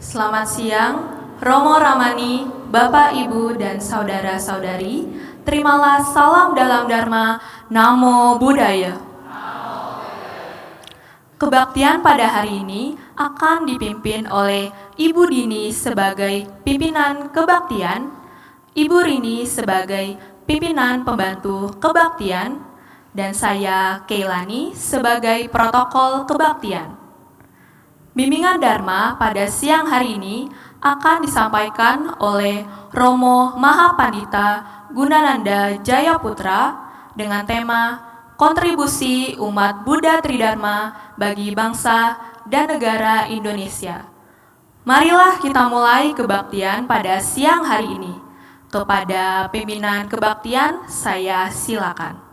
Selamat siang, Romo Ramani, Bapak, Ibu, dan Saudara-saudari. Terimalah salam dalam Dharma, Namo Buddhaya. Kebaktian pada hari ini akan dipimpin oleh Ibu Dini sebagai pimpinan kebaktian, Ibu Rini sebagai pimpinan pembantu kebaktian, dan saya Keilani sebagai protokol kebaktian. Bimbingan Dharma pada siang hari ini akan disampaikan oleh Romo Mahapandita Gunananda Jayaputra dengan tema Kontribusi Umat Buddha Tridharma bagi Bangsa dan Negara Indonesia. Marilah kita mulai kebaktian pada siang hari ini. Kepada pimpinan kebaktian, saya silakan.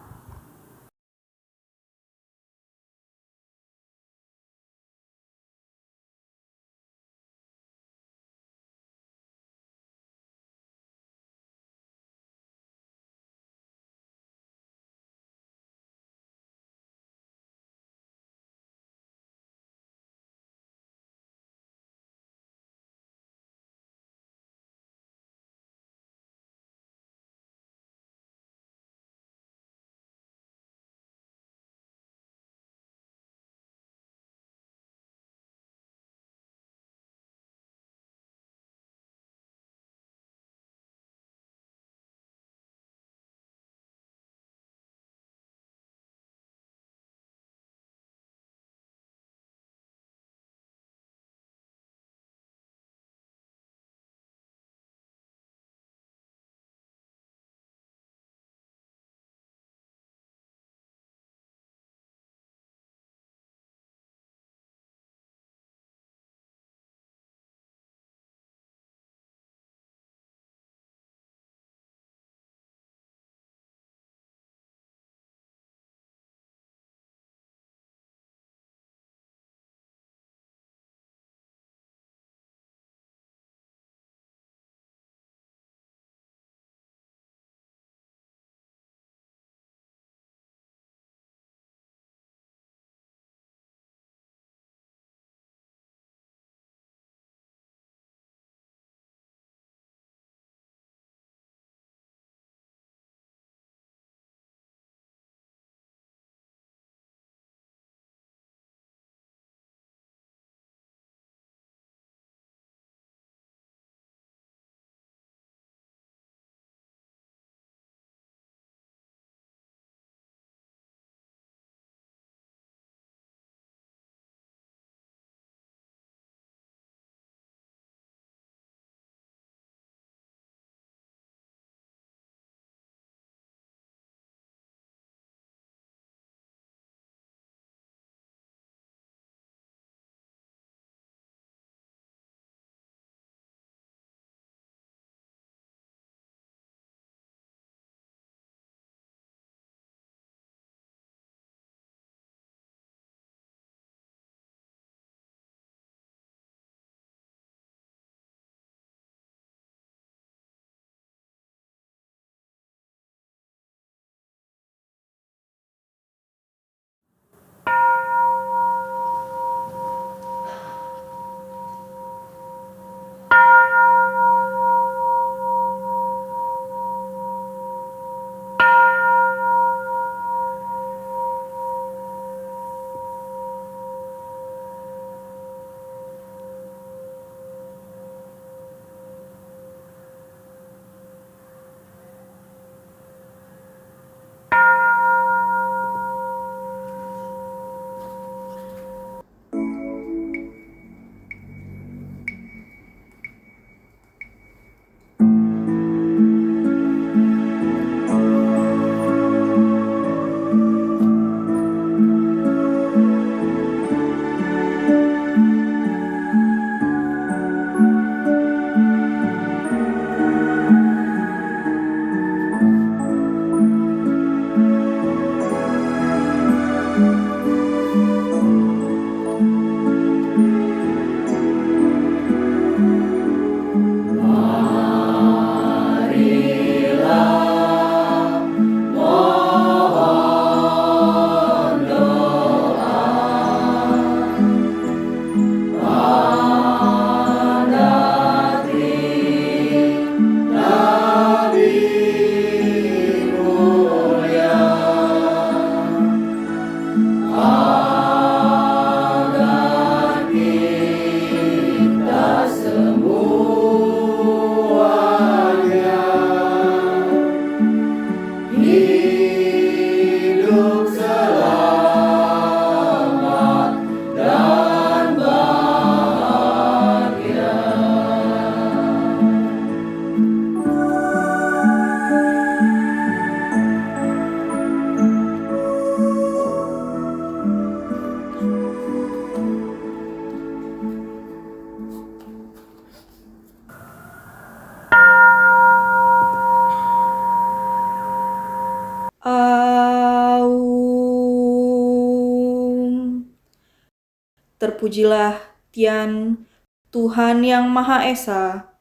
Terpujilah Tian, Tuhan yang Maha Esa,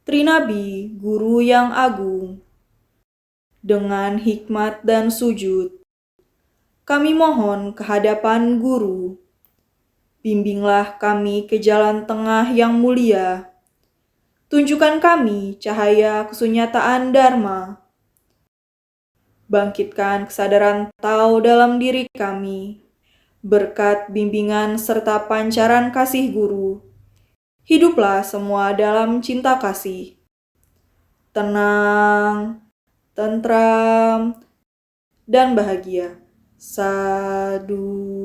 Trinabi, Guru yang Agung. Dengan hikmat dan sujud, kami mohon kehadapan Guru. Bimbinglah kami ke jalan tengah yang mulia. Tunjukkan kami cahaya kesunyataan Dharma. Bangkitkan kesadaran Tao dalam diri kami. Berkat bimbingan serta pancaran kasih Guru, hiduplah semua dalam cinta kasih. Tenang, tentram, dan bahagia. Sadu.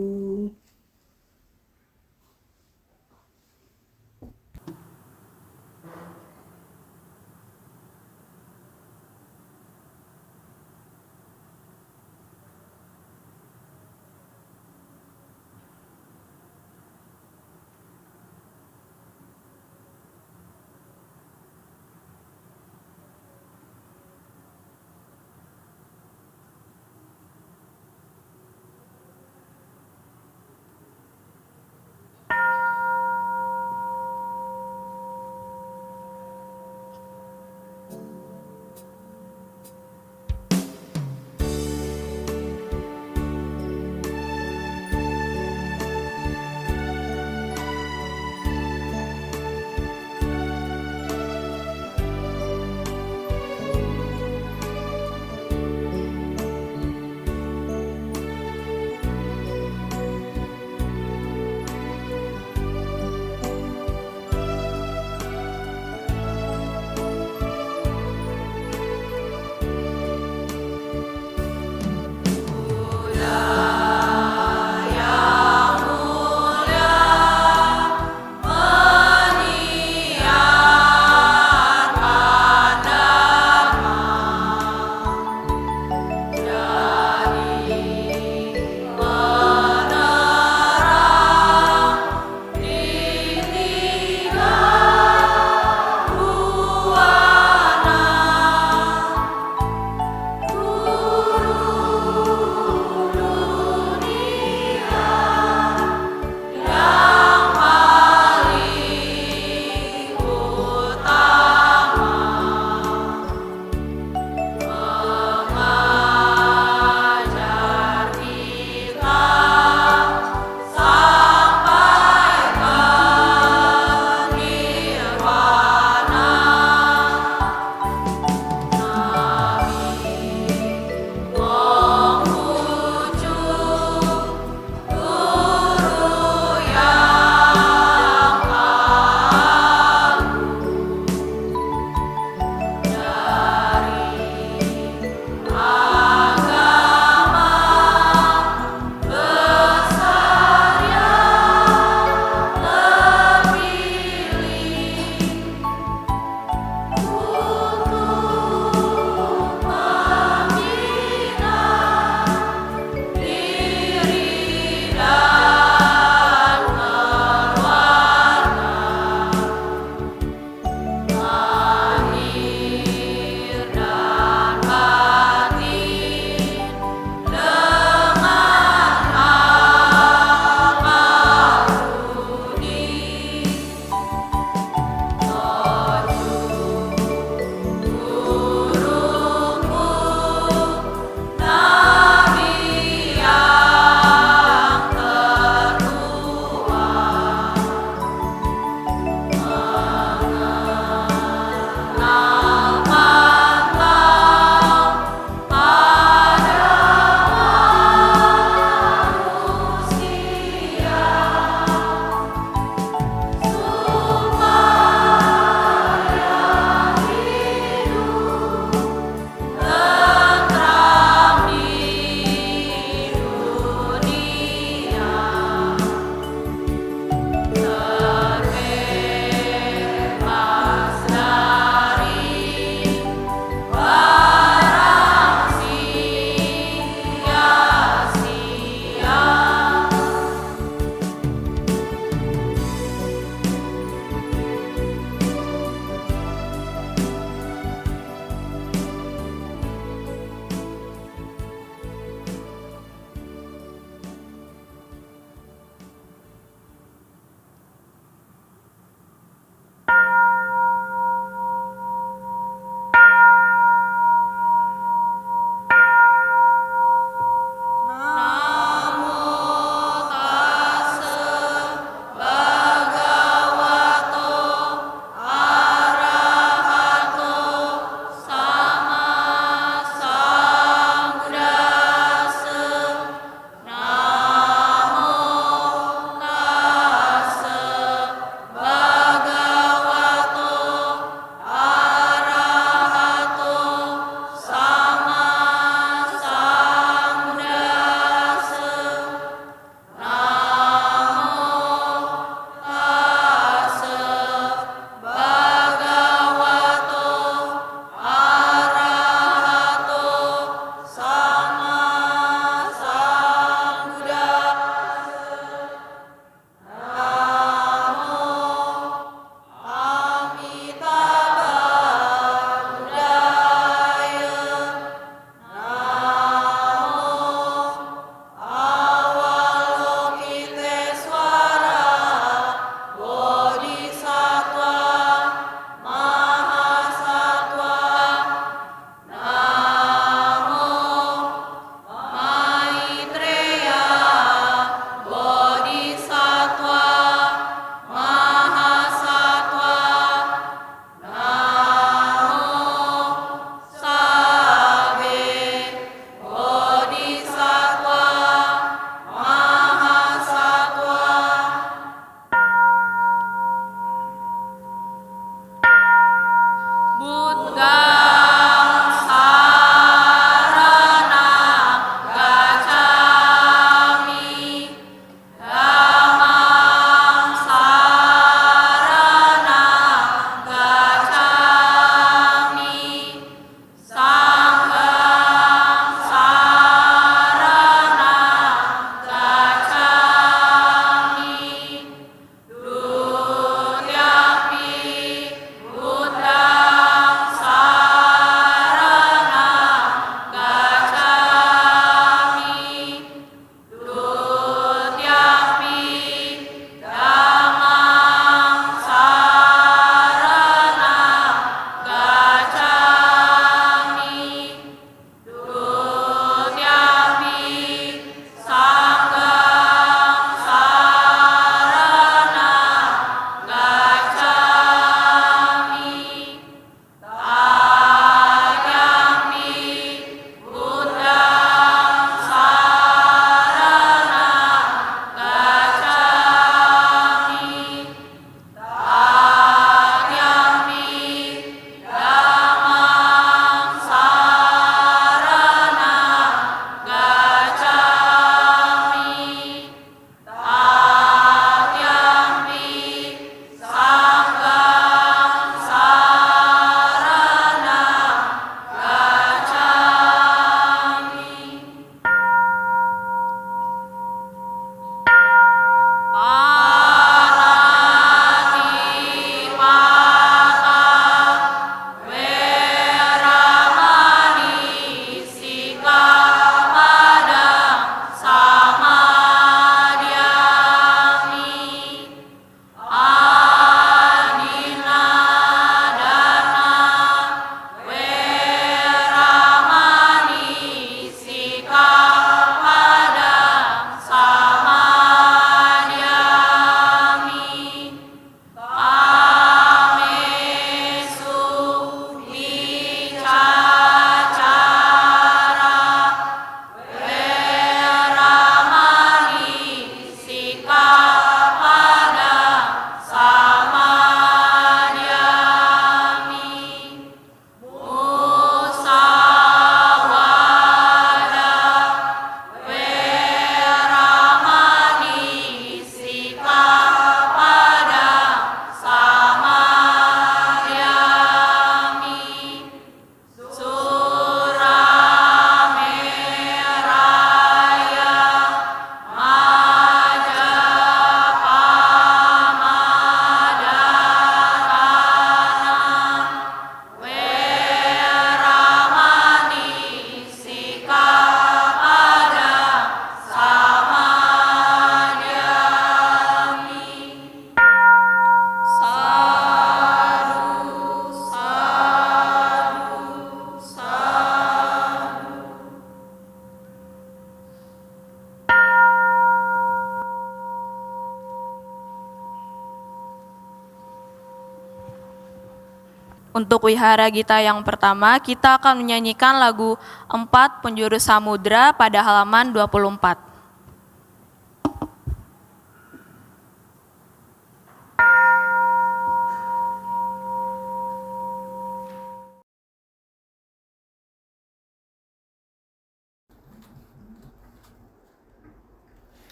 Untuk wihara gita yang pertama, kita akan menyanyikan lagu 4 Penjuru Samudra pada halaman 24.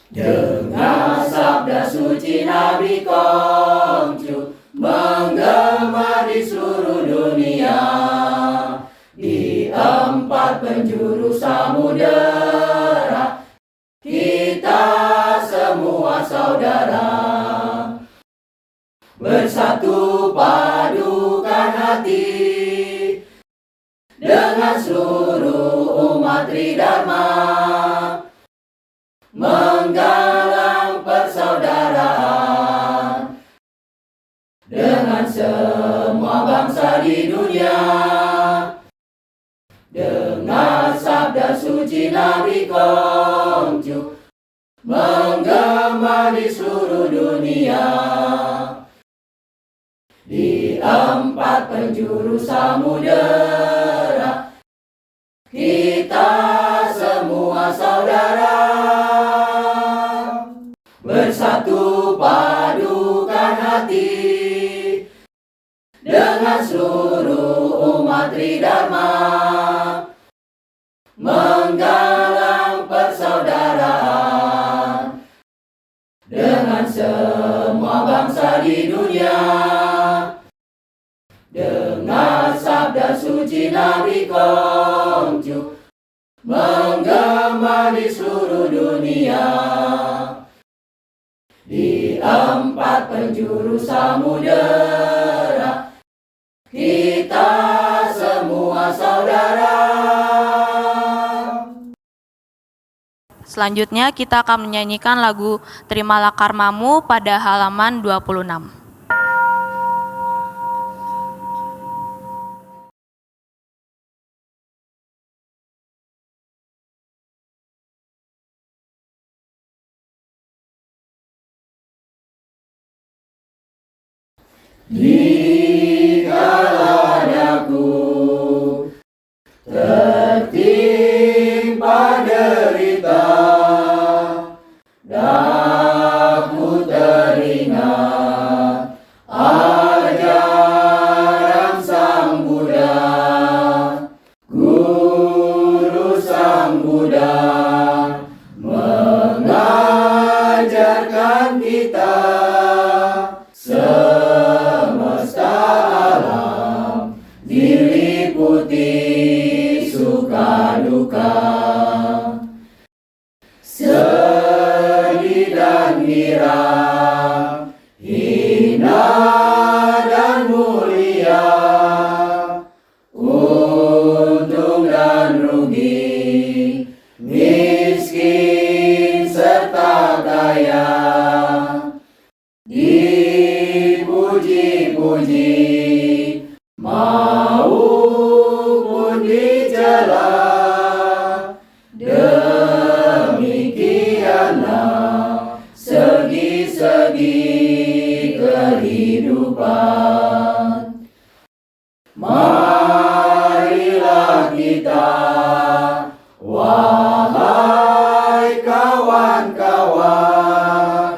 Dengar sabda suci Nabi Kongcu menggema di seluruh dunia, di 4 penjuru samudera kita semua saudara, bersatu padukan hati dengan seluruh umat Tridharma, menggalang persaudaraan dengan semua bangsa di dunia. Dengar sabda suci Nabi Kongcu menggema di seluruh dunia, di 4 penjuru samudera kita semua saudara, bersatu padukan hati dengan seluruh umat Tridharma, menggalang persaudaraan dengan semua bangsa di dunia. Dengar sabda suci Nabi Kongcu menggema di seluruh dunia, di 4 penjuru samudera kita semua saudara. Selanjutnya kita akan menyanyikan lagu Terimalah Karmamu pada halaman 26. Dikala daku tertimpa derita, daku teringat ajaran Sang Buddha, Guru Sang Buddha mengajarkan kita semesta alam diliputi suka duka, sedih dan girang, hina dan mulia, untung dan rugi, miskin serta kaya, dipuji-puji maupun dicela, demikianlah segi-segi kehidupan. Marilah kita, wahai kawan-kawan,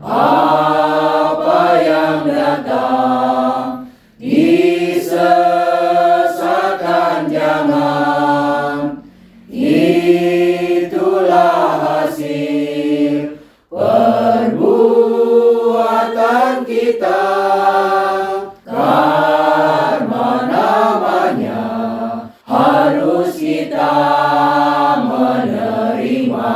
apa yang datang disesakan jangan, itulah hasil perbuatan kita, karma namanya harus kita menerima.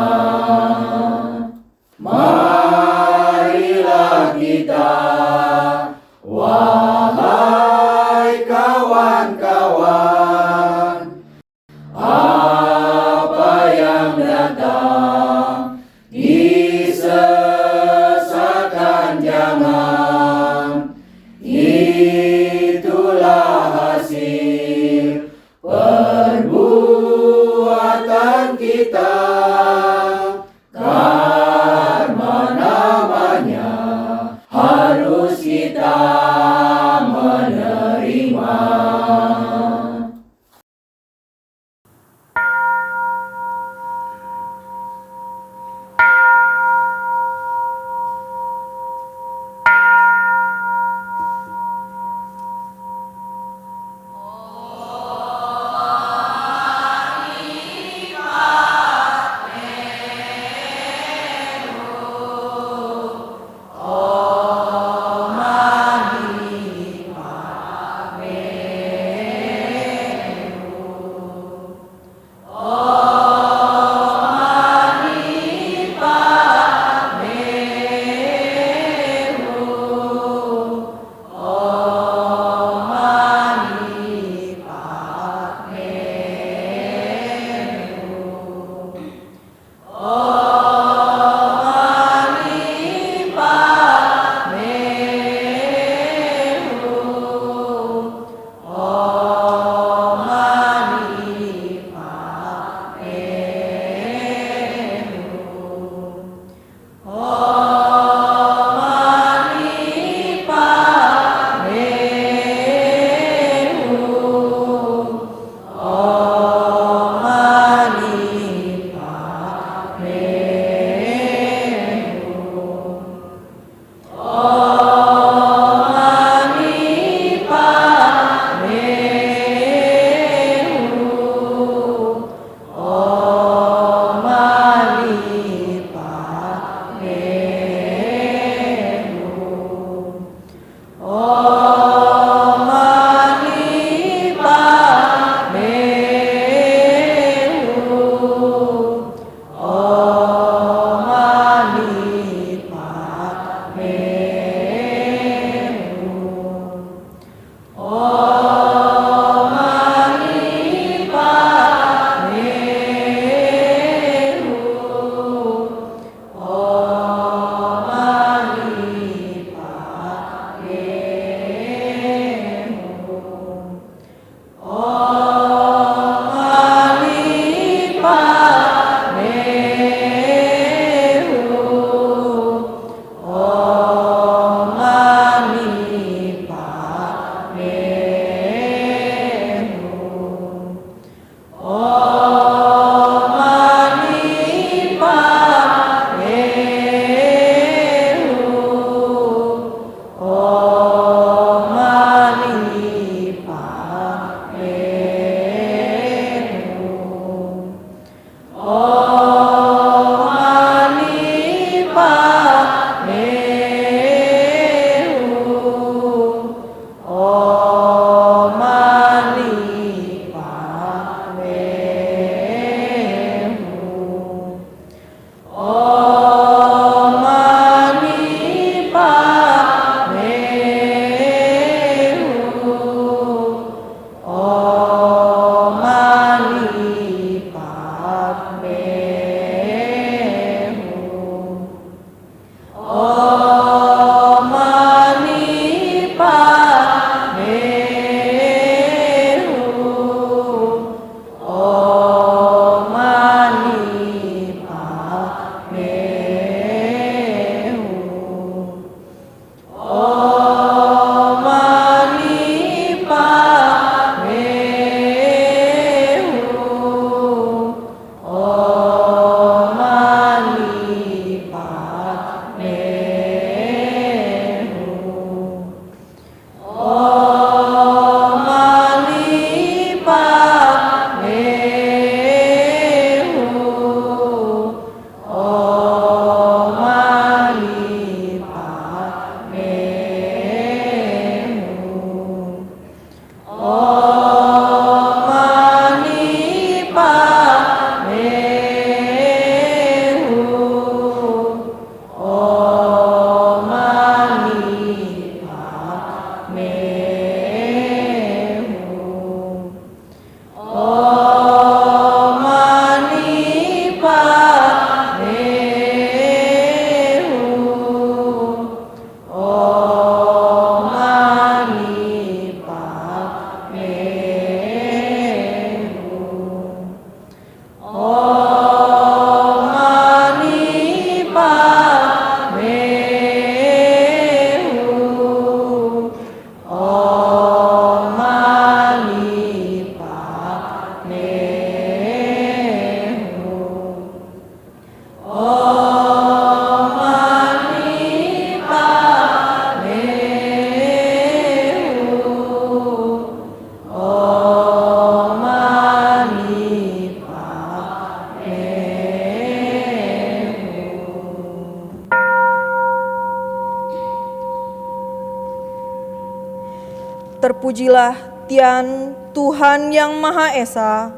Terpujilah Tian, Tuhan yang Maha Esa,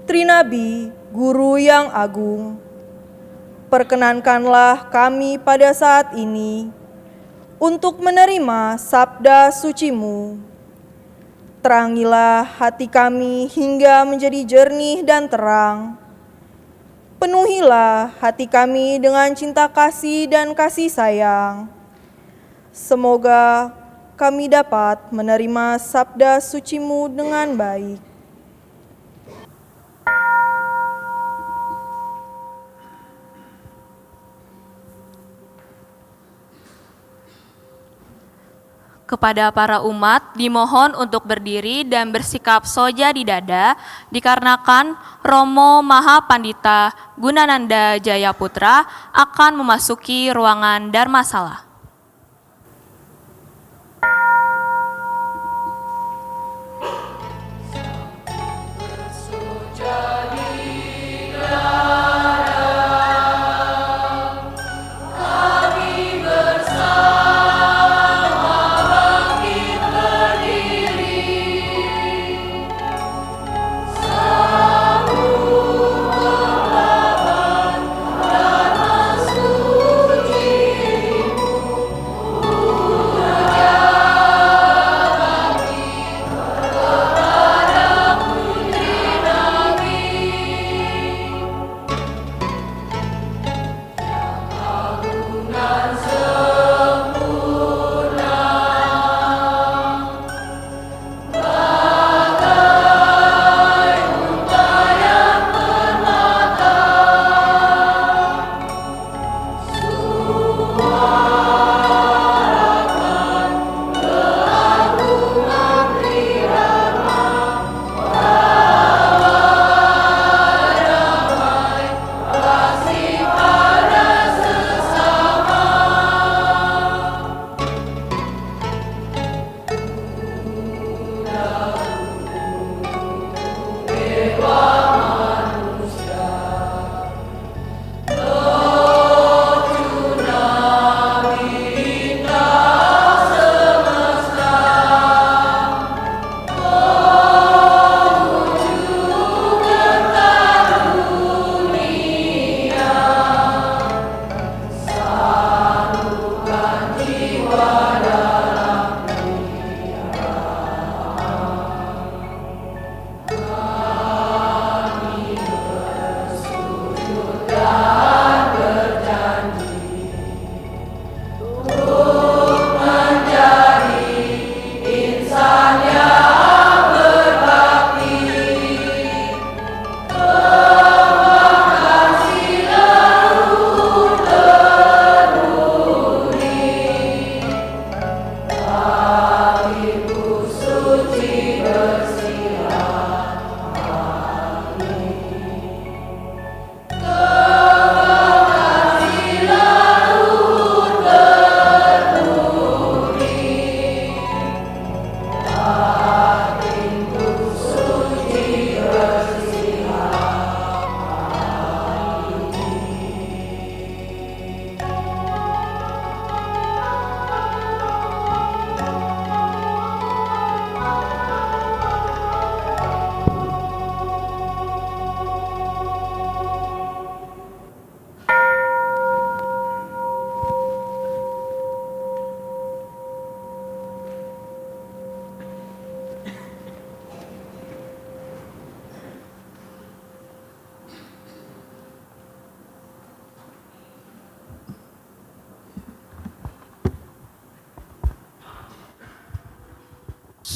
Trinabi, Guru yang Agung. Perkenankanlah kami pada saat ini untuk menerima sabda suci-Mu. Terangilah hati kami hingga menjadi jernih dan terang. Penuhilah hati kami dengan cinta kasih dan kasih sayang. Semoga kami dapat menerima sabda suci-Mu dengan baik. Kepada para umat dimohon untuk berdiri dan bersikap soja di dada dikarenakan Romo Maha Pandita Gunananda Jayaputra akan memasuki ruangan Dharmasala.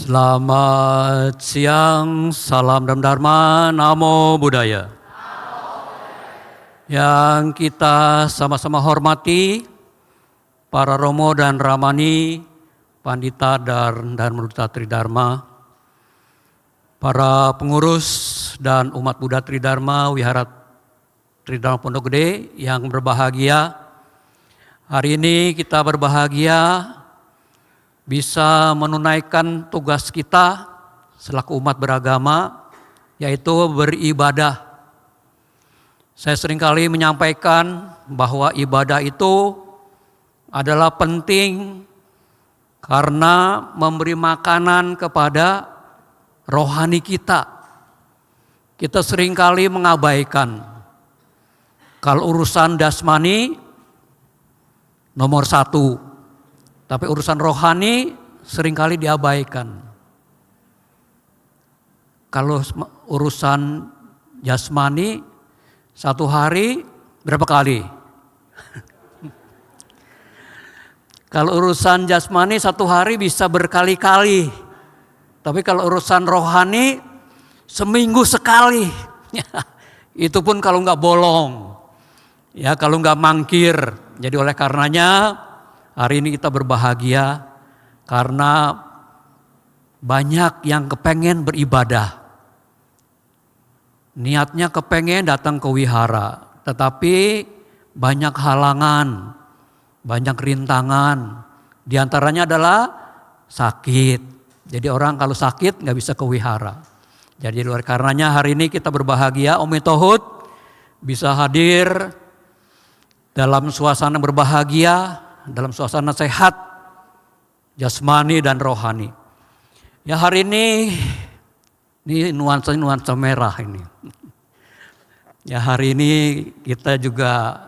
Selamat siang, salam dan dharma, namo buddhaya. Yang kita sama-sama hormati, para Romo dan Ramani, Pandita dan Duta Tridharma, para pengurus dan umat Buddha Tridharma, Wihara Tridharma Pondok Gede yang berbahagia. Hari ini kita berbahagia bisa menunaikan tugas kita selaku umat beragama, yaitu beribadah. Saya seringkali menyampaikan bahwa ibadah itu adalah penting karena memberi makanan kepada rohani kita. Kita seringkali mengabaikan. Kalau urusan jasmani nomor 1. Tapi urusan rohani seringkali diabaikan. Kalau urusan jasmani satu hari berapa kali? Kalau urusan jasmani satu hari bisa berkali-kali. Tapi kalau urusan rohani seminggu sekali. Itu pun kalau nggak bolong. Ya kalau nggak mangkir. Jadi oleh karenanya hari ini kita berbahagia karena banyak yang kepengen beribadah. Niatnya kepengen datang ke wihara, tetapi banyak halangan, banyak rintangan. Di antaranya adalah sakit. Jadi orang kalau sakit nggak bisa ke wihara. Jadi oleh karenanya hari ini kita berbahagia, Om Tohut bisa hadir dalam suasana berbahagia, dalam suasana sehat, jasmani dan rohani. Ya hari ini nuansa merah ini. Ya hari ini kita juga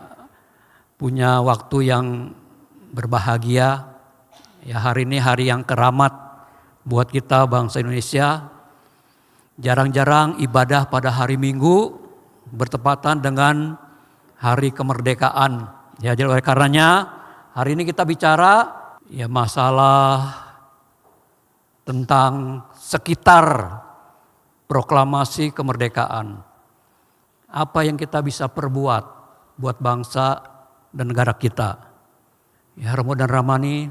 punya waktu yang berbahagia. Ya hari ini hari yang keramat buat kita bangsa Indonesia. Jarang-jarang ibadah pada hari Minggu bertepatan dengan hari kemerdekaan. Ya jadi oleh karenanya hari ini kita bicara ya masalah tentang sekitar proklamasi kemerdekaan. Apa yang kita bisa perbuat buat bangsa dan negara kita. Ya Romo dan Ramani,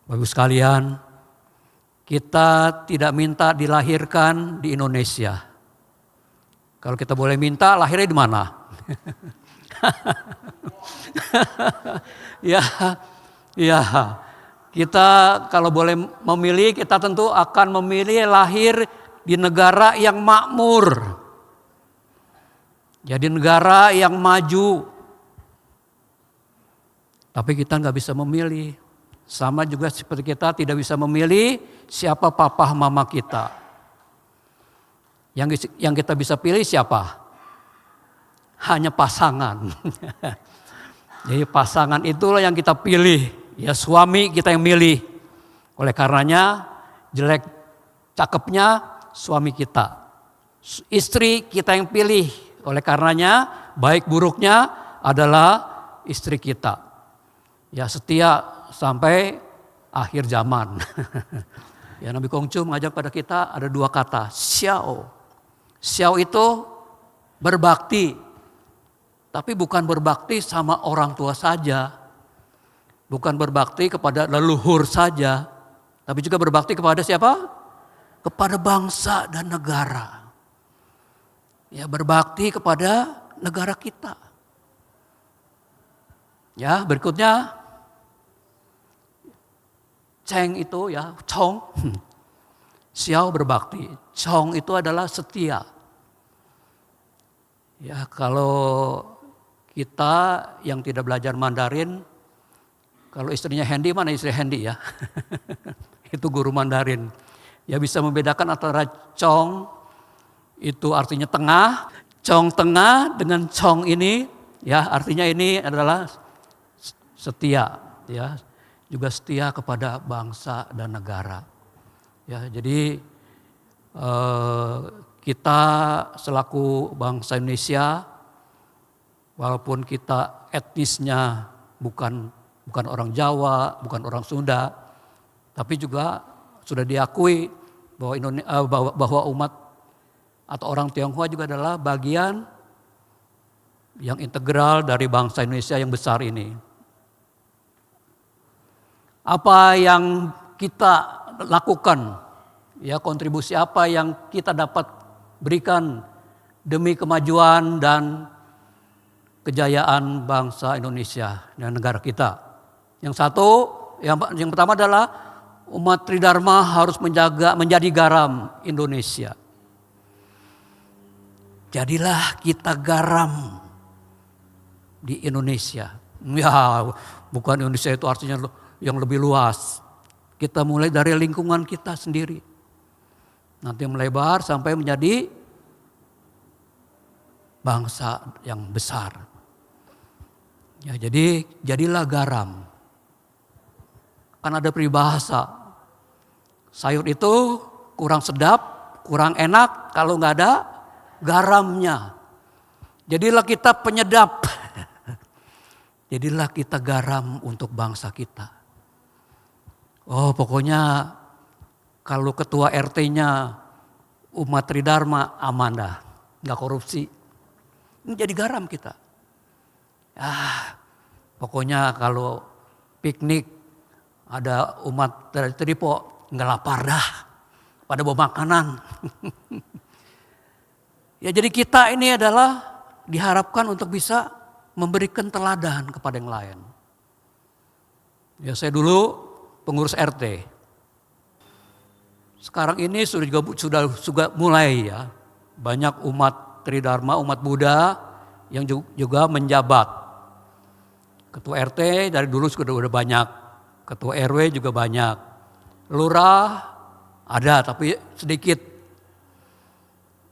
Bapak sekalian, kita tidak minta dilahirkan di Indonesia. Kalau kita boleh minta, lahirnya di mana? Ya, kita kalau boleh memilih, kita tentu akan memilih lahir di negara yang makmur. Jadi negara yang maju. Tapi kita nggak bisa memilih. Sama juga seperti kita tidak bisa memilih siapa papa mama kita. Yang kita bisa pilih siapa? Hanya pasangan. Jadi pasangan itulah yang kita pilih. Ya suami kita yang milih. Oleh karenanya jelek cakepnya suami kita. Istri kita yang pilih. Oleh karenanya baik buruknya adalah istri kita. Ya setia sampai akhir zaman. Ya Nabi Kongcu mengajak pada kita ada 2 kata. Xiao. Xiao itu berbakti. Tapi bukan berbakti sama orang tua saja. Bukan berbakti kepada leluhur saja. Tapi juga berbakti kepada siapa? Kepada bangsa dan negara. Ya berbakti kepada negara kita. Ya berikutnya. Cheng itu ya, Chong. Xiao berbakti. Chong itu adalah setia. Ya kalau kita yang tidak belajar Mandarin, kalau istrinya Handy, mana istri Handy ya? Itu guru Mandarin. Ya bisa membedakan antara Chong, itu artinya tengah. Chong tengah dengan Chong ini, ya artinya ini adalah setia. Ya, juga setia kepada bangsa dan negara. Ya, jadi kita selaku bangsa Indonesia, walaupun kita etnisnya bukan orang Jawa, bukan orang Sunda, Tapi juga sudah diakui bahwa umat atau orang Tionghoa juga adalah bagian yang integral dari bangsa Indonesia yang besar ini. Apa yang kita lakukan, ya kontribusi apa yang kita dapat berikan demi kemajuan dan kejayaan bangsa Indonesia dan negara kita. Yang satu, yang pertama adalah umat Tridharma harus menjadi garam Indonesia. Jadilah kita garam di Indonesia. Ya, bukan Indonesia itu artinya yang lebih luas. Kita mulai dari lingkungan kita sendiri. Nanti melebar sampai menjadi bangsa yang besar. Ya, jadi jadilah garam. Kan ada peribahasa. Sayur itu kurang sedap, kurang enak kalau nggak ada garamnya. Jadilah kita penyedap. Jadilah kita garam untuk bangsa kita. Oh, pokoknya kalau ketua RT-nya umat Tridharma aman dah, nggak korupsi. Ini jadi garam kita. Pokoknya kalau piknik ada umat dari Tripo nggak lapar dah, pada bawa makanan. Ya, jadi kita ini adalah diharapkan untuk bisa memberikan teladan kepada yang lain. Ya, saya dulu pengurus RT. Sekarang ini sudah mulai ya, banyak umat Tridharma, umat Buddha yang juga menjabat. Ketua RT dari dulu sudah banyak, ketua RW juga banyak, lurah ada tapi sedikit,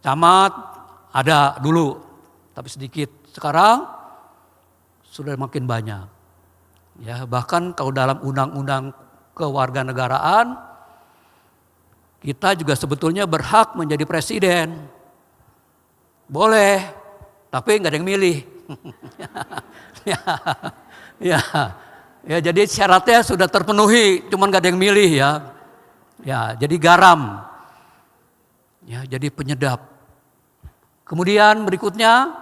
camat ada dulu tapi sedikit. Sekarang sudah makin banyak. Ya, bahkan kalau dalam undang-undang kewarganegaraan kita juga sebetulnya berhak menjadi presiden. Boleh, tapi nggak ada yang milih. Ya, jadi syaratnya sudah terpenuhi, cuman nggak ada yang milih ya. Ya, jadi garam. Ya, jadi penyedap. Kemudian berikutnya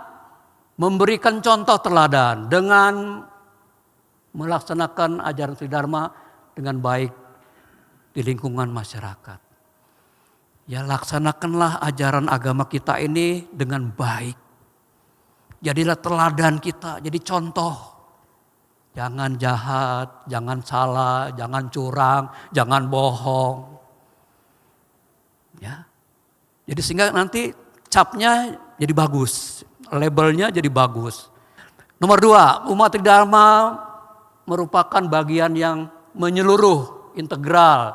memberikan contoh teladan dengan melaksanakan ajaran Tridharma dengan baik di lingkungan masyarakat. Ya, laksanakanlah ajaran agama kita ini dengan baik. Jadilah teladan kita, jadi contoh. Jangan jahat, jangan salah, jangan curang, jangan bohong. Ya. Jadi sehingga nanti capnya jadi bagus, labelnya jadi bagus. Nomor 2, umat Tridharma merupakan bagian yang menyeluruh, integral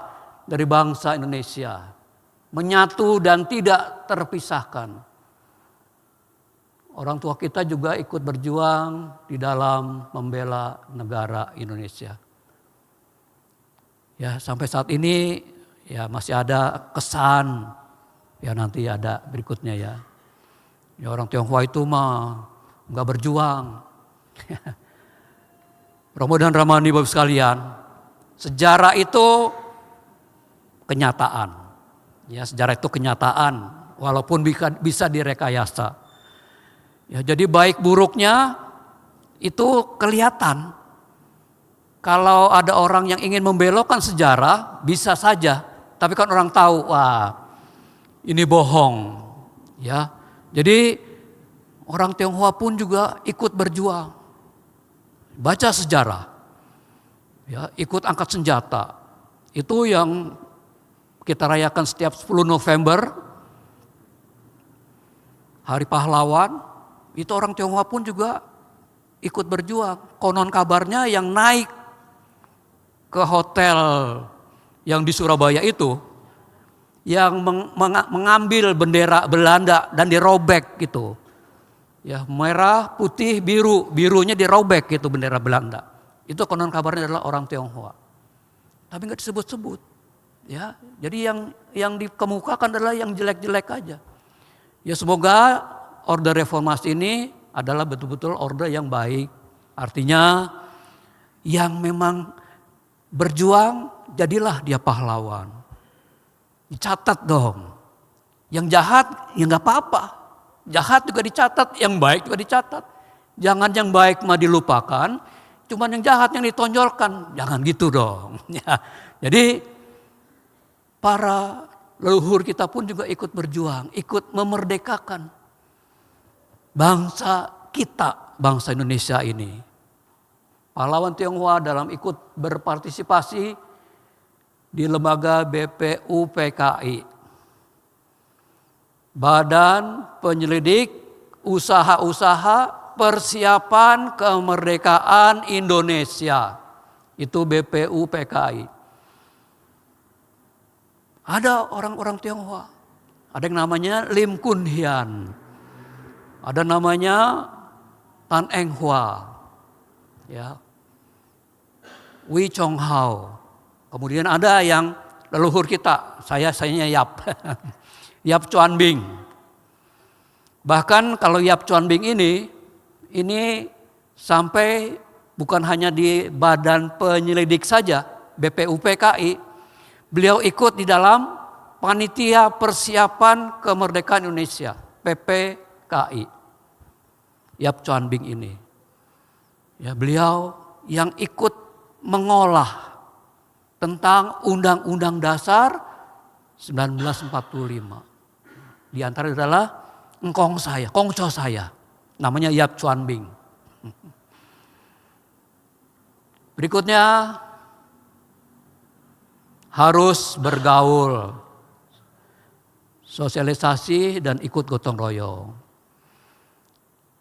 dari bangsa Indonesia. Menyatu dan tidak terpisahkan. Orang tua kita juga ikut berjuang di dalam membela negara Indonesia. Ya, sampai saat ini ya masih ada kesan, ya nanti ada berikutnya ya. Ya, orang Tionghoa itu mah nggak berjuang. Romo dan Ramani Bapak sekalian, sejarah itu kenyataan. Ya, sejarah itu kenyataan, walaupun bisa direkayasa. Ya, jadi baik buruknya itu kelihatan. Kalau ada orang yang ingin membelokkan sejarah, bisa saja. Tapi kan orang tahu, wah ini bohong. Ya, jadi orang Tionghoa pun juga ikut berjuang. Baca sejarah, ya, ikut angkat senjata. Itu yang kita rayakan setiap 10 November, Hari Pahlawan. Itu orang Tionghoa pun juga ikut berjuang. Konon kabarnya yang naik ke hotel yang di Surabaya itu, yang mengambil bendera Belanda dan dirobek gitu. Ya, merah, putih, biru, birunya dirobek gitu bendera Belanda. Itu konon kabarnya adalah orang Tionghoa. Tapi nggak disebut-sebut. Ya, jadi yang dikemukakan adalah yang jelek-jelek aja. Ya, semoga Orde Reformasi ini adalah betul-betul orde yang baik. Artinya yang memang berjuang jadilah dia pahlawan. Dicatat dong. Yang jahat ya nggak apa-apa. Jahat juga dicatat, yang baik juga dicatat. Jangan yang baik mah dilupakan, cuman yang jahat yang ditonjolkan. Jangan gitu dong. Ya. Jadi para leluhur kita pun juga ikut berjuang, ikut memerdekakan bangsa kita, bangsa Indonesia ini. Pahlawan Tionghoa dalam ikut berpartisipasi di lembaga BPUPKI. Badan Penyelidik Usaha-usaha Persiapan Kemerdekaan Indonesia. Itu BPUPKI. Ada orang-orang Tionghoa. Ada yang namanya Lim Kun Hian. Ada namanya Tan Eng Hua. Ya. Wee Chong Hao. Kemudian ada yang leluhur kita. Sayanya Yap. Yap Chuan Bing. Bahkan kalau Yap Chuan Bing ini sampai bukan hanya di Badan Penyelidik saja, BPUPKI, beliau ikut di dalam Panitia Persiapan Kemerdekaan Indonesia, PPKI. Yap Chuan Bing ini. Ya, beliau yang ikut mengolah tentang Undang-Undang Dasar 1945. Di antara adalah kongco saya, namanya Yap Chuan Bing. Berikutnya harus bergaul, sosialisasi dan ikut gotong royong.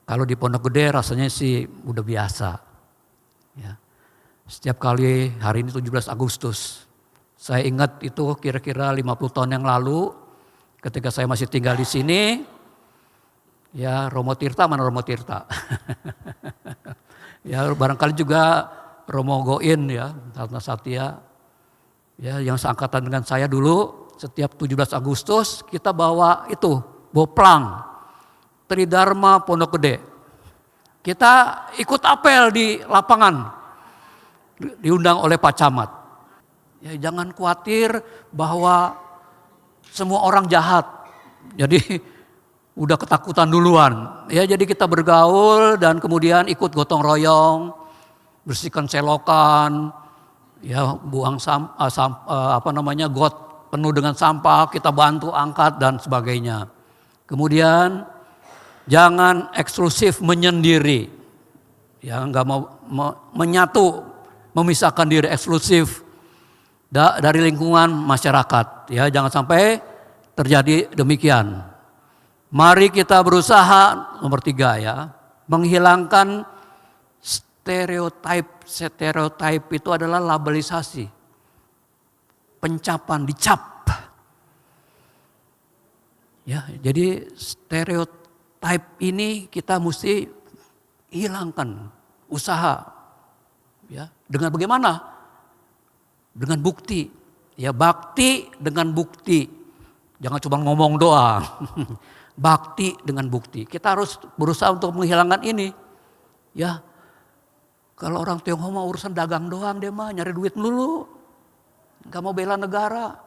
Kalau di Pondok Gede rasanya sih udah biasa. Ya. Setiap kali hari ini 17 Agustus, saya ingat itu kira-kira 50 tahun yang lalu ketika saya masih tinggal di sini. Ya, Romo Tirta mana Romo Tirta? Ya, barangkali juga Romo Goin ya, Ratna Satya. Ya, yang seangkatan dengan saya dulu, setiap 17 Agustus kita bawa itu, boplang, Tridharma Pondok Gede. Kita ikut apel di lapangan, diundang oleh Pak Camat. Ya, jangan khawatir bahwa semua orang jahat. Jadi udah ketakutan duluan. Ya, jadi kita bergaul dan kemudian ikut gotong royong, bersihkan selokan, ya buang got penuh dengan sampah, kita bantu angkat dan sebagainya. Kemudian jangan eksklusif menyendiri. Ya, enggak mau menyatu, memisahkan diri eksklusif dari lingkungan masyarakat. Ya, jangan sampai terjadi demikian. Mari kita berusaha, nomor 3 ya, menghilangkan stereotip. Stereotip itu adalah labelisasi, pencapan, dicap. Ya, jadi stereotip ini kita mesti hilangkan, usaha. Ya, dengan bagaimana? Dengan bukti. Ya, bakti dengan bukti. Jangan cuma ngomong doang. Bakti dengan bukti. Kita harus berusaha untuk menghilangkan ini. Ya, kalau orang Tionghoa mau urusan dagang doang, dia mah nyari duit dulu, nggak mau bela negara.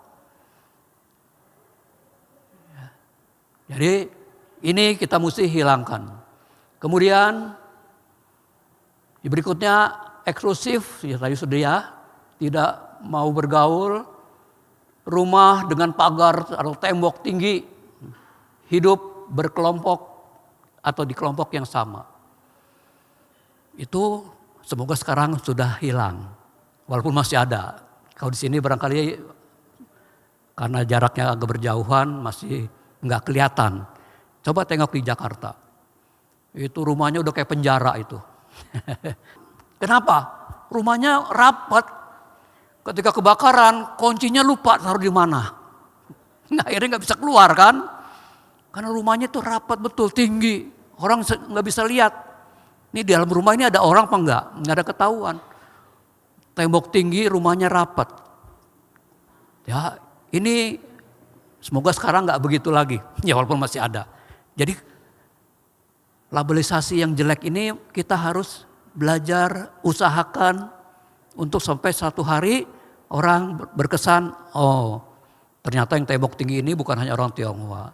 Ya. Jadi ini kita mesti hilangkan. Kemudian berikutnya eksklusif, ya tadi sudah ya, tidak mau bergaul, rumah dengan pagar atau tembok tinggi. Hidup berkelompok atau di kelompok yang sama. Itu semoga sekarang sudah hilang. Walaupun masih ada. Kalau di sini barangkali karena jaraknya agak berjauhan masih nggak kelihatan. Coba tengok di Jakarta. Itu rumahnya udah kayak penjara itu. Kenapa? Rumahnya rapat. Ketika kebakaran kuncinya lupa taruh di mana. Nah, akhirnya nggak bisa keluar kan. Karena rumahnya itu rapat betul, tinggi. Orang nggak bisa lihat. Ini di dalam rumah ini ada orang apa enggak? Nggak ada ketahuan. Tembok tinggi, rumahnya rapat. Ya, ini semoga sekarang nggak begitu lagi. Ya walaupun masih ada. Jadi labelisasi yang jelek ini kita harus belajar, usahakan untuk sampai satu hari orang berkesan, oh ternyata yang tembok tinggi ini bukan hanya orang Tionghoa.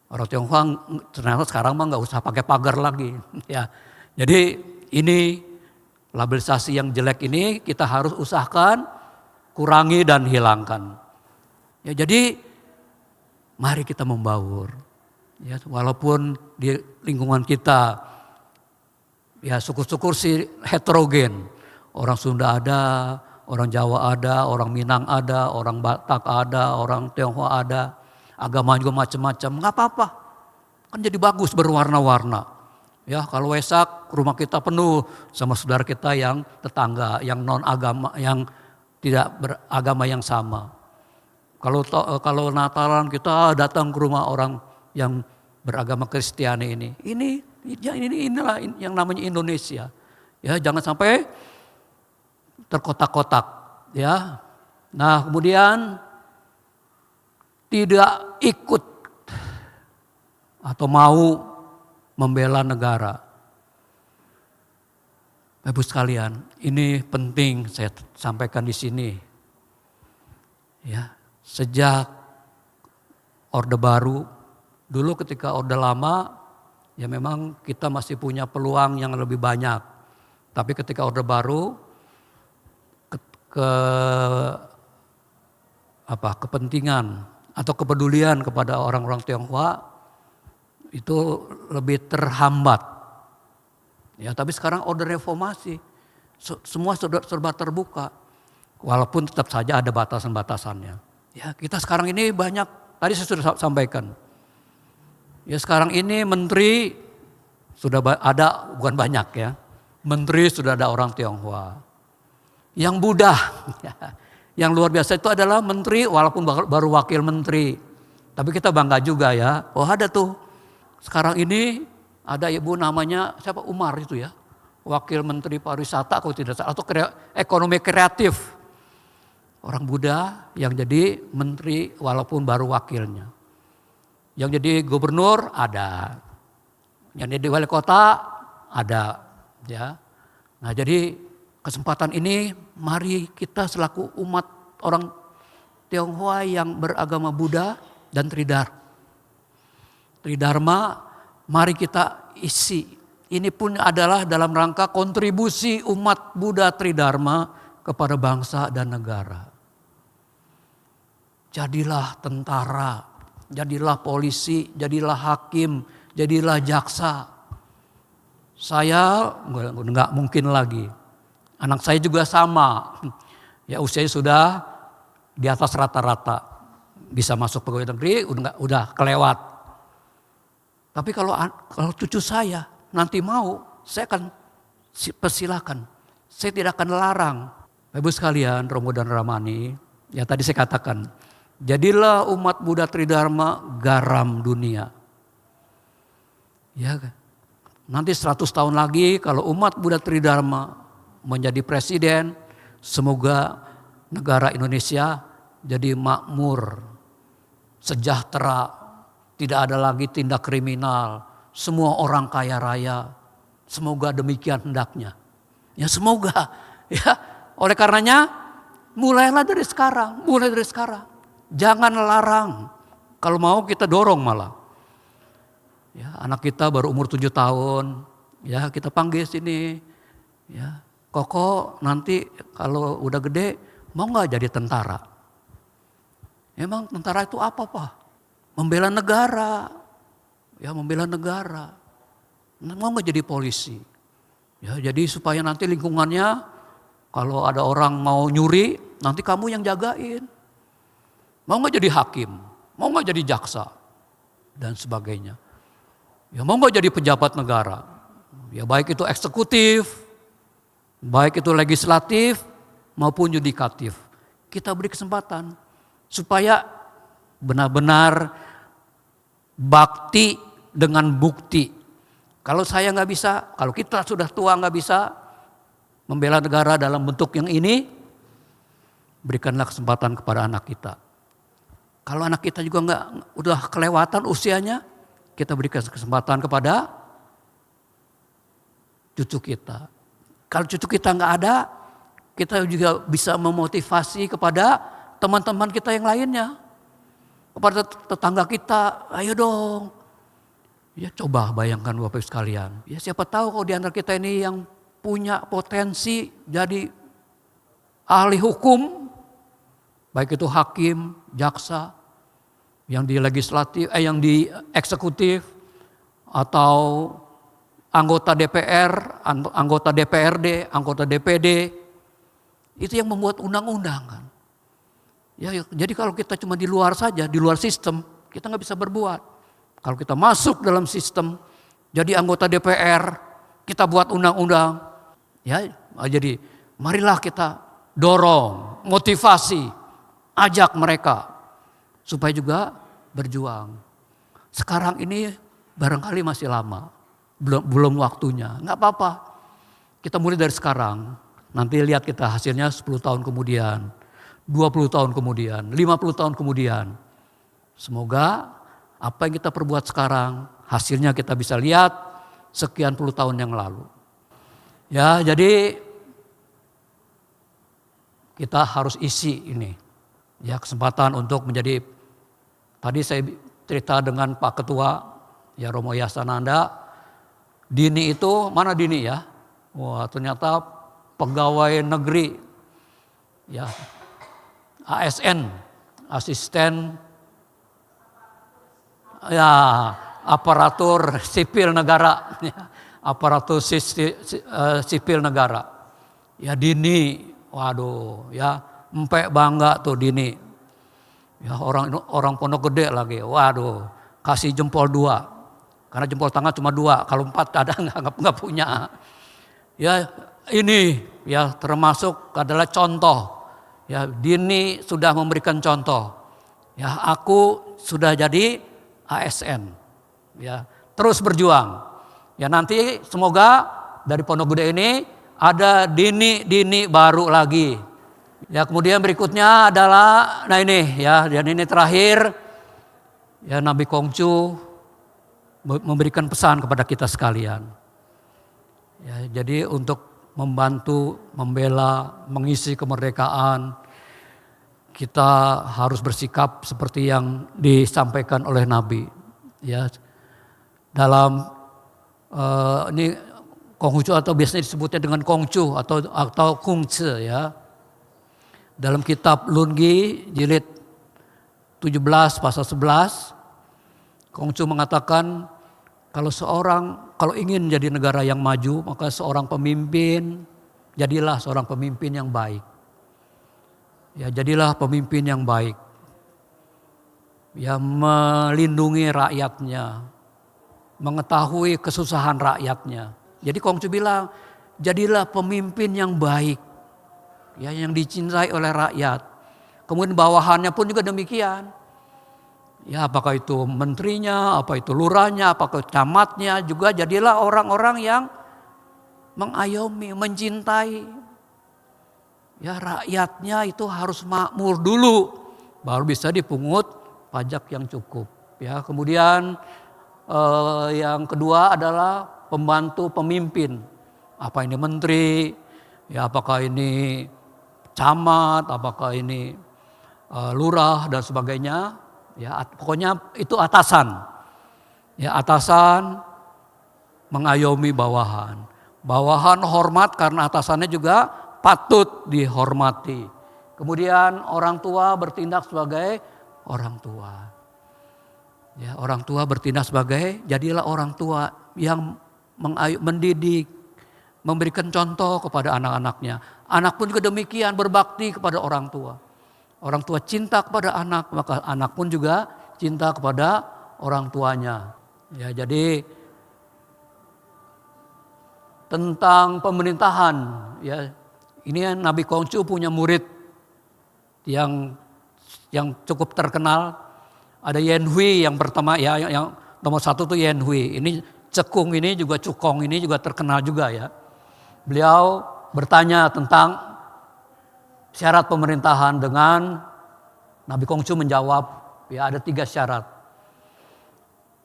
Orang Tionghoa ternyata sekarang mah nggak usah pakai pagar lagi. Ya, jadi ini labelisasi yang jelek ini kita harus usahakan kurangi dan hilangkan. Ya, jadi mari kita membaur. Ya, walaupun di lingkungan kita ya syukur-syukur sih heterogen. Orang Sunda ada, orang Jawa ada, orang Minang ada, orang Batak ada, orang Tionghoa ada. Agama juga macam-macam, nggak apa-apa. Kan jadi bagus berwarna-warna. Ya, kalau Wesak rumah kita penuh sama saudara kita yang tetangga, yang non agama, yang tidak beragama yang sama. Kalau Natalan kita datang ke rumah orang yang beragama Kristiani ini. Inilah yang namanya Indonesia. Ya, jangan sampai terkotak-kotak. Ya, nah kemudian tidak ikut atau mau membela negara. Ibu sekalian, ini penting saya sampaikan di sini. Ya, sejak Orde Baru, dulu ketika Orde Lama, ya memang kita masih punya peluang yang lebih banyak. Tapi ketika Orde Baru, kepentingan atau kepedulian kepada orang-orang Tionghoa itu lebih terhambat. Ya, tapi sekarang order reformasi, semua serba terbuka, walaupun tetap saja ada batasan-batasannya. Ya, kita sekarang ini banyak, tadi saya sudah sampaikan. Ya, sekarang ini menteri sudah ada, bukan banyak ya, menteri sudah ada orang Tionghoa. Yang Buddha, yang luar biasa itu adalah menteri walaupun baru wakil menteri. Tapi kita bangga juga ya, oh ada tuh. Sekarang ini ada ibu namanya siapa, Umar itu ya. Wakil Menteri Pariwisata kalau tidak salah, atau ekonomi kreatif. Orang Buddha yang jadi menteri walaupun baru wakilnya. Yang jadi gubernur ada. Yang jadi wali kota ada. Ya. Nah jadi kesempatan ini mari kita selaku umat orang Tionghoa yang beragama Buddha dan Tridharma, mari kita isi. Ini pun adalah dalam rangka kontribusi umat Buddha Tridharma kepada bangsa dan negara. Jadilah tentara, jadilah polisi, jadilah hakim, jadilah jaksa. Saya nggak mungkin lagi. Anak saya juga sama, ya usianya sudah di atas rata-rata, bisa masuk pegawai negeri, udah kelewat. Tapi kalau cucu saya nanti mau, saya akan persilakan, saya tidak akan larang. Ibu sekalian, Romo dan Ramani, ya tadi saya katakan, jadilah umat Buddha Tridharma garam dunia. Ya, nanti 100 tahun lagi kalau umat Buddha Tridharma menjadi presiden, semoga negara Indonesia jadi makmur, sejahtera, tidak ada lagi tindak kriminal, semua orang kaya raya. Semoga demikian hendaknya. Ya semoga. Ya, oleh karenanya mulai dari sekarang. Jangan larang. Kalau mau kita dorong malah. Ya, anak kita baru umur 7 tahun, ya kita panggil sini. Ya, Koko nanti kalau udah gede mau gak jadi tentara? Emang tentara itu apa Pak? Membela negara. Ya membela negara. Mau gak jadi polisi? Ya jadi supaya nanti lingkungannya kalau ada orang mau nyuri nanti kamu yang jagain. Mau gak jadi hakim? Mau gak jadi jaksa? Dan sebagainya. Ya mau gak jadi pejabat negara? Ya baik itu eksekutif, baik itu legislatif maupun yudikatif. Kita beri kesempatan supaya benar-benar bakti dengan bukti. Kalau saya nggak bisa, kalau kita sudah tua nggak bisa membela negara dalam bentuk yang ini, berikanlah kesempatan kepada anak kita. Kalau anak kita juga udah kelewatan usianya, kita berikan kesempatan kepada cucu kita. Kalau cucu kita nggak ada, kita juga bisa memotivasi kepada teman-teman kita yang lainnya. Kepada tetangga kita, ayo dong. Ya coba bayangkan Bapak Ibu sekalian. Ya siapa tahu kalau di antara kita ini yang punya potensi jadi ahli hukum, baik itu hakim, jaksa, yang di legislatif, yang di eksekutif, atau anggota DPR, anggota DPRD, anggota DPD, itu yang membuat undang-undang kan. Ya, jadi kalau kita cuma di luar saja, di luar sistem, kita nggak bisa berbuat. Kalau kita masuk dalam sistem, jadi anggota DPR, kita buat undang-undang, ya, jadi marilah kita dorong, motivasi, ajak mereka supaya juga berjuang. Sekarang ini barangkali masih lama, belum waktunya, nggak apa-apa. Kita mulai dari sekarang, nanti lihat kita hasilnya 10 tahun kemudian, 20 tahun kemudian, 50 tahun kemudian. Semoga apa yang kita perbuat sekarang, hasilnya kita bisa lihat sekian puluh tahun yang lalu. Ya, jadi kita harus isi ini. Ya, kesempatan untuk menjadi, tadi saya cerita dengan Pak Ketua, ya Romo Yasananda, Dini itu, mana Dini ya? Wah, ternyata pegawai negeri, ya ASN, asisten, ya aparatur sipil negara, ya, aparatur sipil negara. Ya Dini, waduh, ya empek bangga tuh Dini. Ya orang Pondok Gede lagi, waduh, kasih jempol 2. Karena jempol tangan cuma 2, kalau 4 ada nggak punya. Ya ini ya termasuk adalah contoh. Ya Dini sudah memberikan contoh. Ya aku sudah jadi ASN. Ya terus berjuang. Ya nanti semoga dari Pondok Gede ini ada Dini baru lagi. Ya kemudian berikutnya adalah, nah ini ya, dan ini terakhir, ya Nabi Kongcu memberikan pesan kepada kita sekalian. Ya, jadi untuk membantu, membela, mengisi kemerdekaan, kita harus bersikap seperti yang disampaikan oleh Nabi. Ya, dalam ini Konghucu atau biasanya disebutnya dengan Kongcu atau Kungce ya. Dalam kitab Lungi jilid 17 pasal 11, Kongcu mengatakan kalau ingin jadi negara yang maju, maka jadilah seorang pemimpin yang baik. Ya, jadilah pemimpin yang baik. Ya, melindungi rakyatnya, mengetahui kesusahan rakyatnya. Jadi Kongcu bilang, jadilah pemimpin yang baik. Ya, yang dicintai oleh rakyat. Kemudian bawahannya pun juga demikian. Ya, apakah itu menterinya, apa itu lurahnya, apakah camatnya, juga jadilah orang-orang yang mengayomi, mencintai. Ya, rakyatnya itu harus makmur dulu, baru bisa dipungut pajak yang cukup. Ya, kemudian yang kedua adalah pembantu pemimpin. Apa ini menteri? Ya, apakah ini camat, apakah ini lurah dan sebagainya. Ya, pokoknya itu atasan. Ya, atasan mengayomi bawahan. Bawahan hormat karena atasannya juga patut dihormati. Kemudian orang tua bertindak sebagai orang tua. Ya, orang tua bertindak sebagai, jadilah orang tua yang mendidik, memberikan contoh kepada anak-anaknya. Anak pun juga demikian, berbakti kepada orang tua. Orang tua cinta kepada anak, maka anak pun juga cinta kepada orang tuanya. Ya, jadi tentang pemerintahan, ya ini Nabi Kongcu punya murid yang cukup terkenal. Ada Yen Hui yang pertama, ya yang nomor 1 tuh Yen Hui. Ini Cekung ini juga Cukong ini juga terkenal juga ya. Beliau bertanya tentang syarat pemerintahan dengan Nabi Kongcu menjawab, ya ada 3 syarat.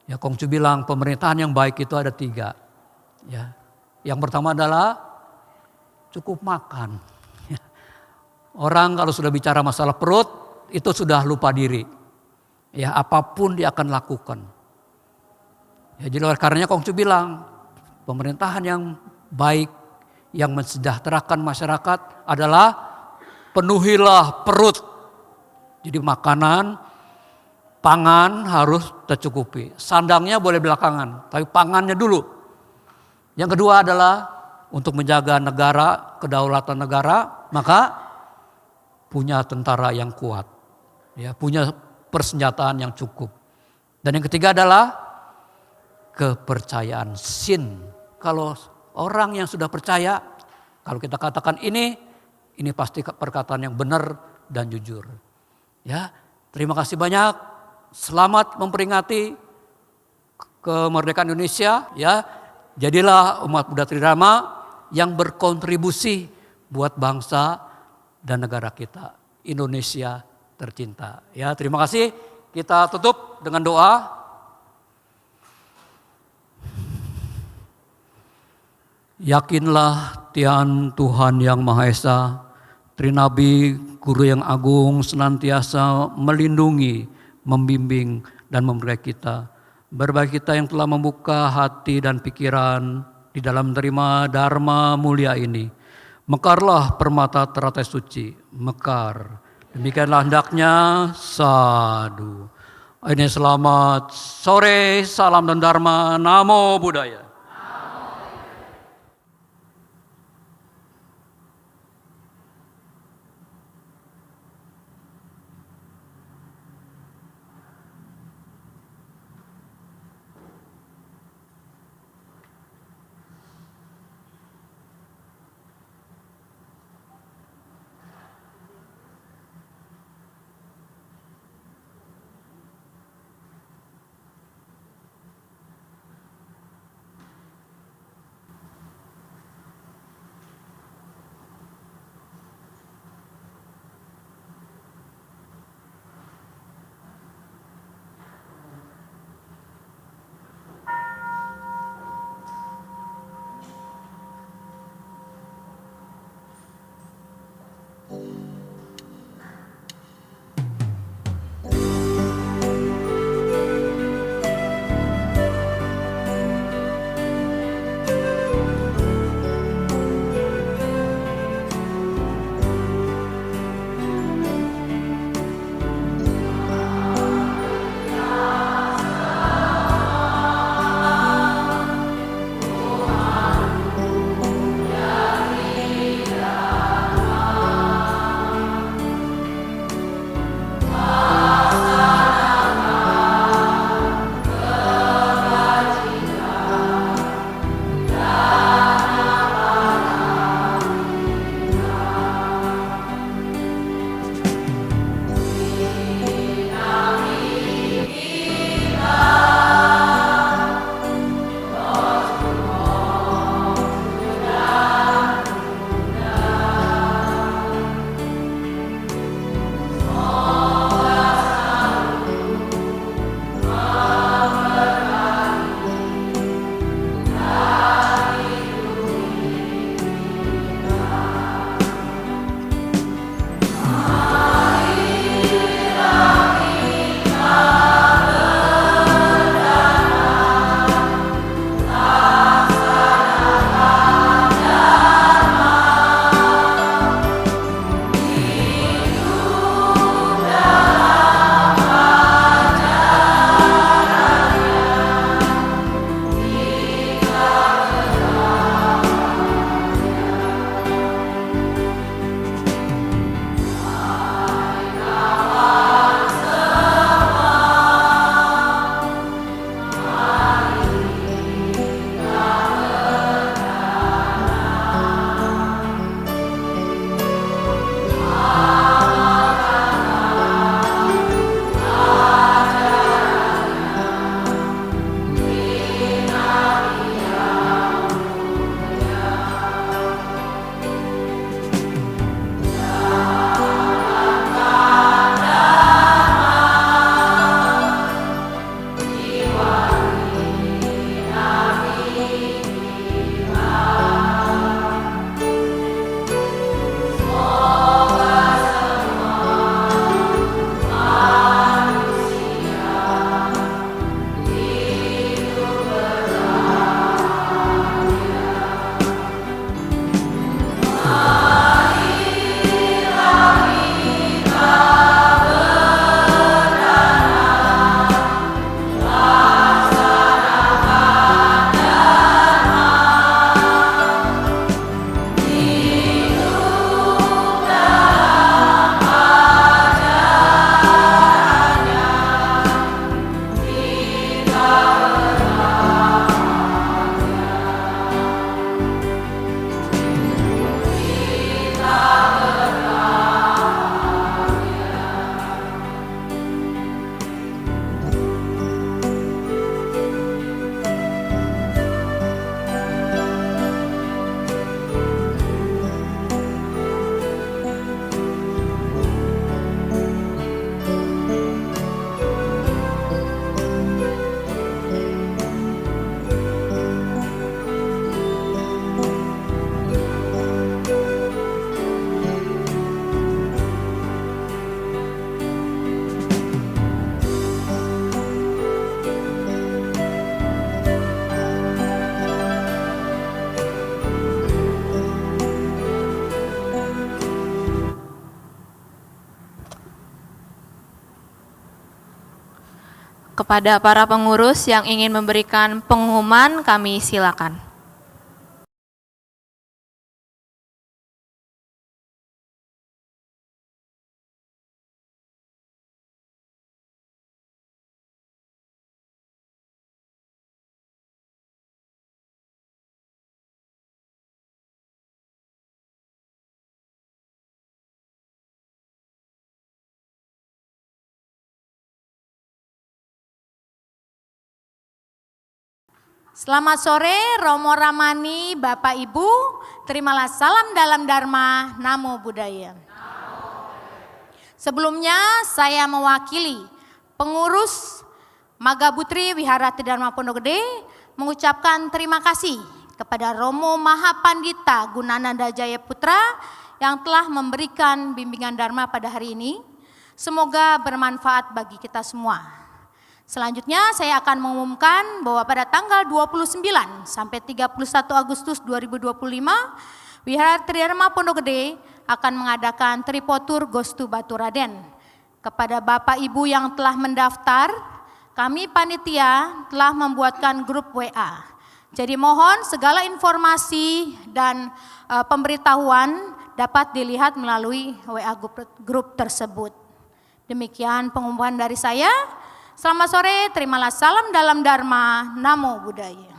Ya Kongcu bilang pemerintahan yang baik itu ada 3. Ya, yang pertama adalah cukup makan. Ya. Orang kalau sudah bicara masalah perut, itu sudah lupa diri. Ya, apapun dia akan lakukan. Ya, jadi oleh karenanya Konghucu bilang, pemerintahan yang baik, yang mensejahterakan masyarakat adalah penuhilah perut. Jadi makanan, pangan harus tercukupi. Sandangnya boleh belakangan, tapi pangannya dulu. Yang kedua adalah untuk menjaga negara, kedaulatan negara, maka punya tentara yang kuat. Ya, punya persenjataan yang cukup. Dan yang ketiga adalah kepercayaan, sin. Kalau orang yang sudah percaya, kalau kita katakan ini pasti perkataan yang benar dan jujur. Ya, terima kasih banyak. Selamat memperingati kemerdekaan Indonesia. Ya, jadilah umat Buddha Tridharma yang berkontribusi buat bangsa dan negara kita, Indonesia tercinta. Ya, terima kasih. Kita tutup dengan doa. Yakinlah Tian Tuhan Yang Maha Esa, Trinabi Guru yang Agung senantiasa melindungi, membimbing dan memberkati kita. Berbagi kita yang telah membuka hati dan pikiran di dalam menerima Dharma mulia ini. Mekarlah permata teratai suci, mekar. Demikianlah hendaknya, sadu. Ini selamat sore, salam dan Dharma, Namo Buddhaya. Kepada para pengurus yang ingin memberikan pengumuman, kami silakan. Selamat sore Romo Ramani, Bapak Ibu, terimalah salam dalam Dharma, Namo Buddhaya. Sebelumnya saya mewakili pengurus Magabutri Wihara Tridharma Pondok Gede mengucapkan terima kasih kepada Romo Mahapandita Gunananda Jaya Putra yang telah memberikan bimbingan Dharma pada hari ini. Semoga bermanfaat bagi kita semua. Selanjutnya saya akan mengumumkan bahwa pada tanggal 29 sampai 31 Agustus 2025, Wihara Tridharma Pondok Gede akan mengadakan Tripotur Gostu Batu Raden. Kepada Bapak Ibu yang telah mendaftar, kami panitia telah membuatkan grup WA. Jadi mohon segala informasi dan pemberitahuan dapat dilihat melalui WA grup tersebut. Demikian pengumuman dari saya. Selamat sore, terimalah salam dalam Dharma, Namo Buddhaya.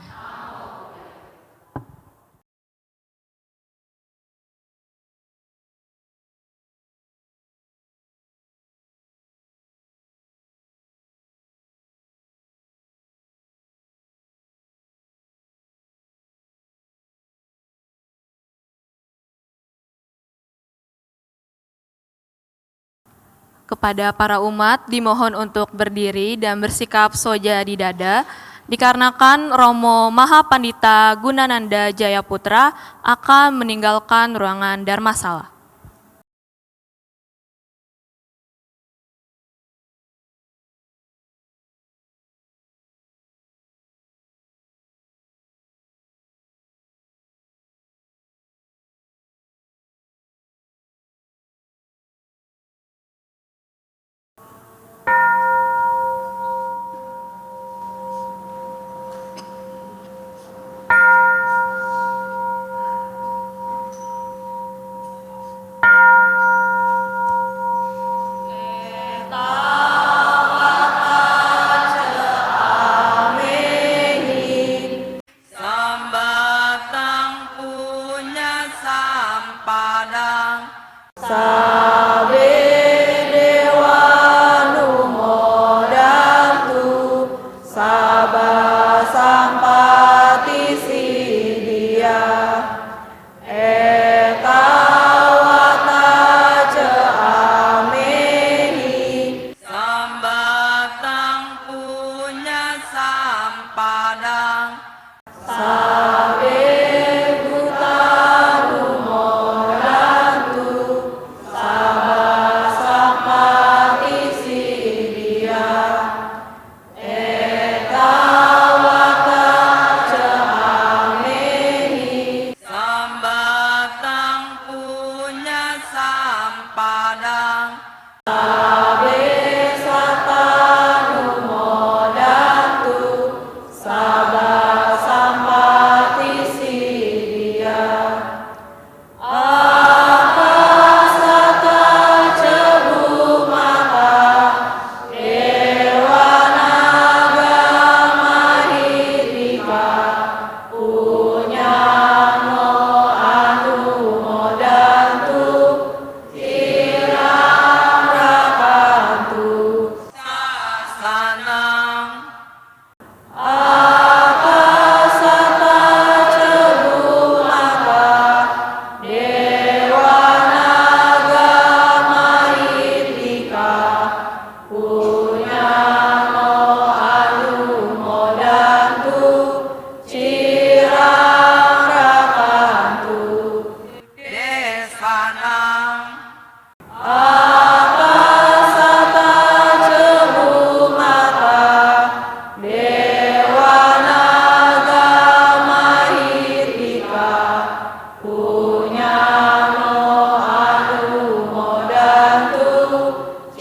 Kepada para umat dimohon untuk berdiri dan bersikap soja di dada, dikarenakan Romo Mahapandita Gunananda Jaya Putra akan meninggalkan ruangan Dharmasala.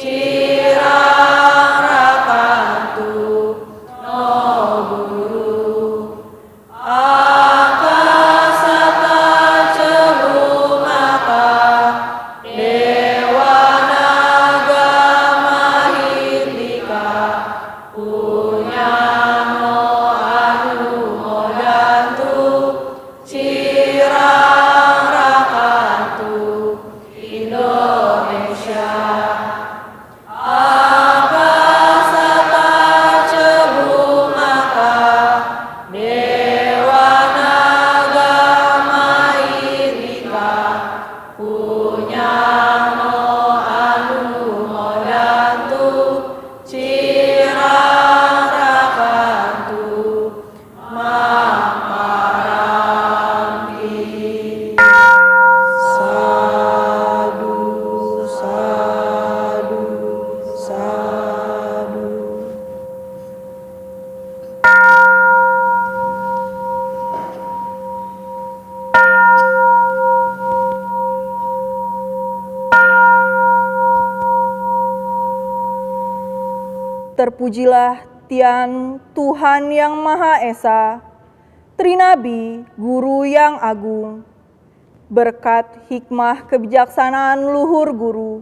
Cirang rakantu Terpujilah Tian Tuhan Yang Maha Esa, Trinabi, Guru yang Agung. Berkat hikmah kebijaksanaan luhur guru,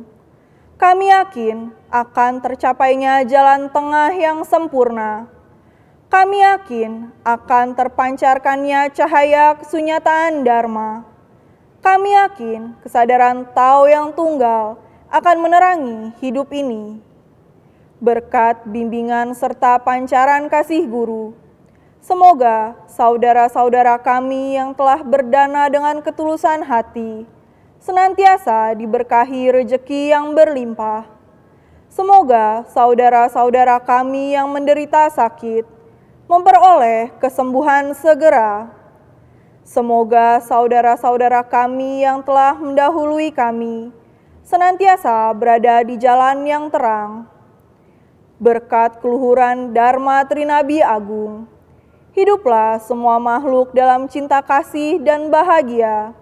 kami yakin akan tercapainya jalan tengah yang sempurna. Kami yakin akan terpancarkannya cahaya kesunyataan Dharma. Kami yakin kesadaran Tao yang tunggal akan menerangi hidup ini. Berkat bimbingan serta pancaran kasih guru, semoga saudara-saudara kami yang telah berdana dengan ketulusan hati senantiasa diberkahi rejeki yang berlimpah. Semoga saudara-saudara kami yang menderita sakit memperoleh kesembuhan segera. Semoga saudara-saudara kami yang telah mendahului kami senantiasa berada di jalan yang terang. Berkat keluhuran Dharma Trinabi Agung, hiduplah semua makhluk dalam cinta kasih dan bahagia,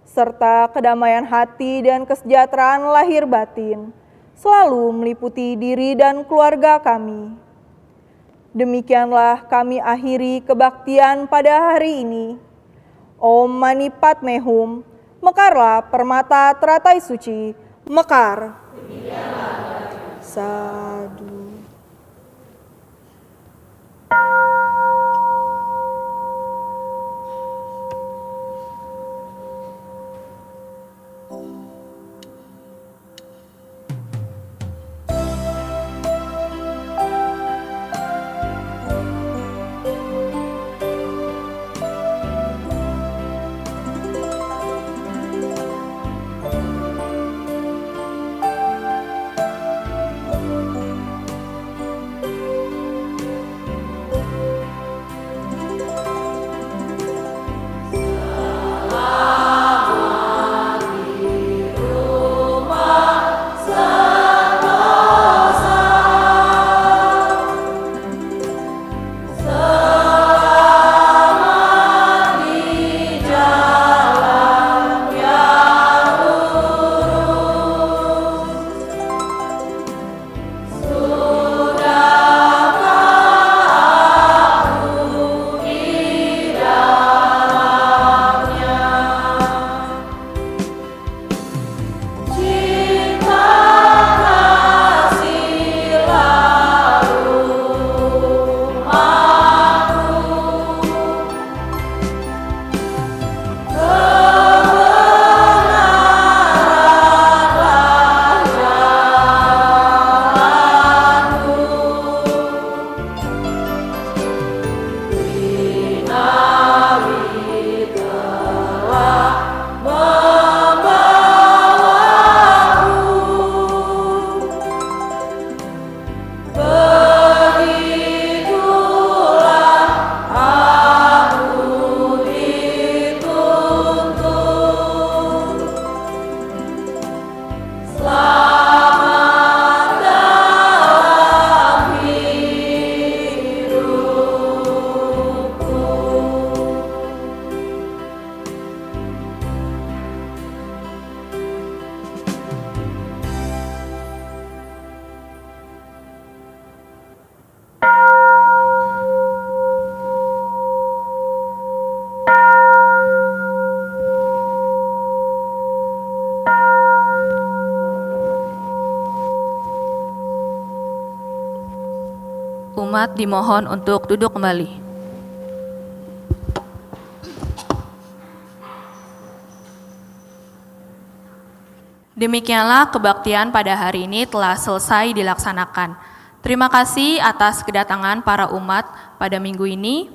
serta kedamaian hati dan kesejahteraan lahir batin, selalu meliputi diri dan keluarga kami. Demikianlah kami akhiri kebaktian pada hari ini. Om Mani Padme Hum, mekarlah permata teratai suci, mekar. Sadu. Umat dimohon untuk duduk kembali. Demikianlah kebaktian pada hari ini telah selesai dilaksanakan. Terima kasih atas kedatangan para umat pada minggu ini.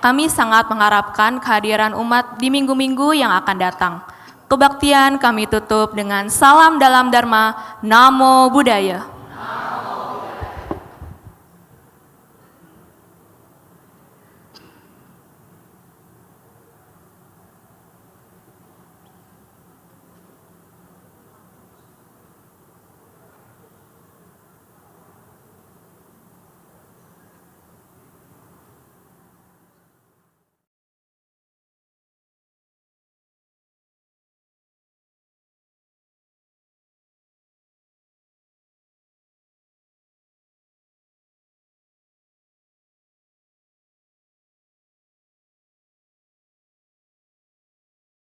Kami sangat mengharapkan kehadiran umat di minggu-minggu yang akan datang. Kebaktian kami tutup dengan salam dalam Dharma, Namo Buddhaya.